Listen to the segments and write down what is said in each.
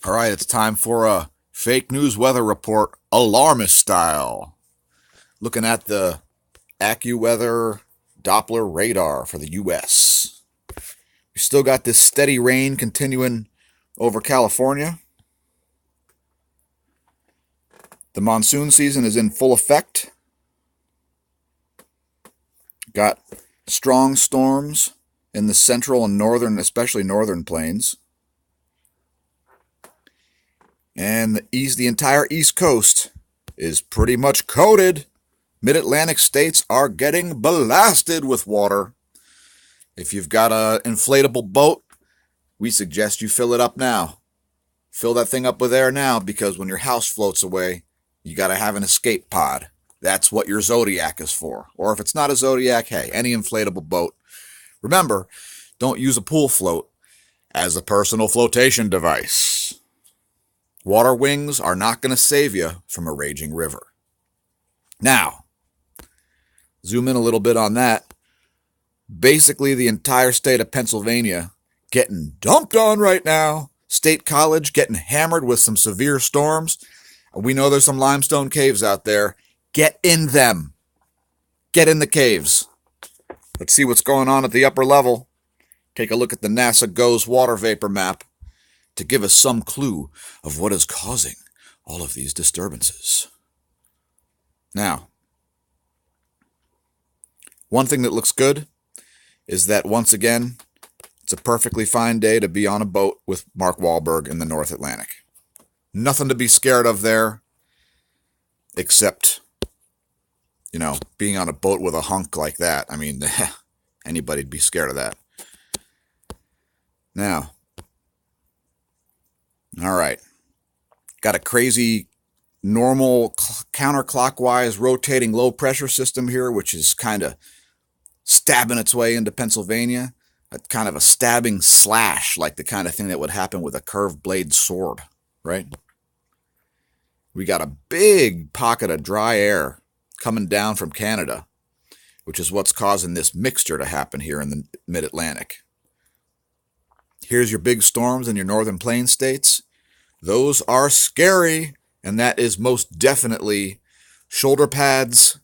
All right, it's time for a fake news weather report, alarmist style. Looking at the AccuWeather Doppler radar for the U.S. We still got this steady rain continuing over California. The monsoon season is in full effect. Got strong storms in the central and northern, especially northern plains. And the entire East Coast is pretty much coated. Mid-Atlantic states are getting blasted with water. If you've got an inflatable boat, we suggest you fill it up now. Fill that thing up with air now, because when your house floats away, you got to have an escape pod. That's what your Zodiac is for. Or if it's not a Zodiac, hey, any inflatable boat. Remember, don't use a pool float as a personal flotation device. Water wings are not going to save you from a raging river. Now, zoom in a little bit on that. Basically, the entire state of Pennsylvania getting dumped on right now. State College getting hammered with some severe storms. We know there's some limestone caves out there. Get in them. Get in the caves. Let's see what's going on at the upper level. Take a look at the NASA GOES water vapor map to give us some clue of what is causing all of these disturbances. Now, one thing that looks good is that once again, it's a perfectly fine day to be on a boat with Mark Wahlberg in the North Atlantic. Nothing to be scared of there, except, being on a boat with a hunk like that. I mean, anybody'd be scared of that. Now, all right. Got a crazy normal counterclockwise rotating low pressure system here, which is kind of stabbing its way into Pennsylvania. A kind of a stabbing slash, like the kind of thing that would happen with a curved blade sword, right? We got a big pocket of dry air coming down from Canada, which is what's causing this mixture to happen here in the mid-Atlantic. Here's your big storms in your northern plain states. Those are scary, and that is most definitely shoulder pads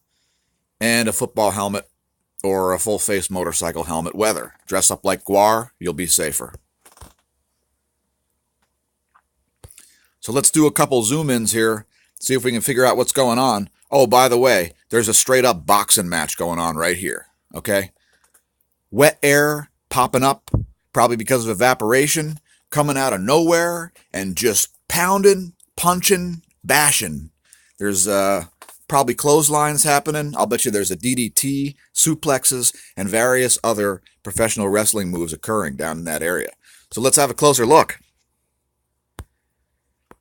and a football helmet or a full-face motorcycle helmet weather. Dress up like Guar, you'll be safer. So let's do a couple zoom-ins here, see if we can figure out what's going on. Oh, by the way, there's a straight-up boxing match going on right here, okay? Wet air popping up, probably because of evaporation, coming out of nowhere and just pounding, punching, bashing. There's probably clotheslines happening. I'll bet you there's a DDT, suplexes, and various other professional wrestling moves occurring down in that area. So let's have a closer look.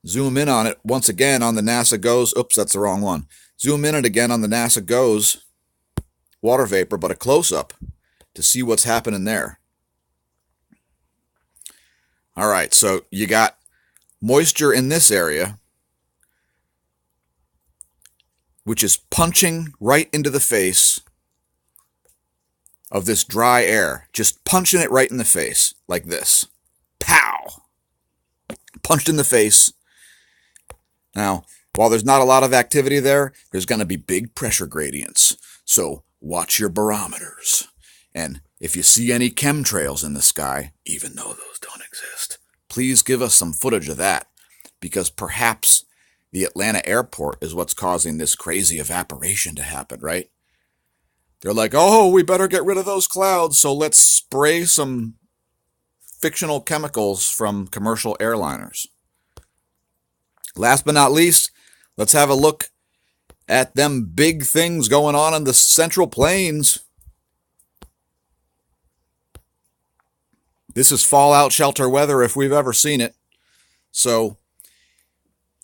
Zoom in on it once again on the NASA GOES. Oops, that's the wrong one. Zoom in it again on the NASA GOES water vapor, but a close-up to see what's happening there. All right, so you got moisture in this area, which is punching right into the face of this dry air. Just punching it right in the face, like this. Pow! Punched in the face. Now, while there's not a lot of activity there, there's going to be big pressure gradients. So watch your barometers. And if you see any chemtrails in the sky, even though those don't exist, please give us some footage of that, because perhaps the Atlanta airport is what's causing this crazy evaporation to happen, right? They're like, oh, we better get rid of those clouds, so let's spray some fictional chemicals from commercial airliners. Last but not least, let's have a look at them big things going on in the Central Plains. This is fallout shelter weather if we've ever seen it. So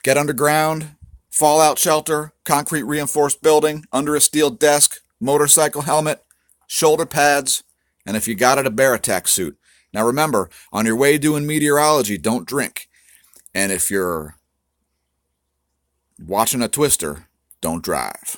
get underground, fallout shelter, concrete reinforced building, under a steel desk, motorcycle helmet, shoulder pads, and if you got it, a bear attack suit. Now remember, on your way doing meteorology, don't drink. And if you're watching a twister, don't drive.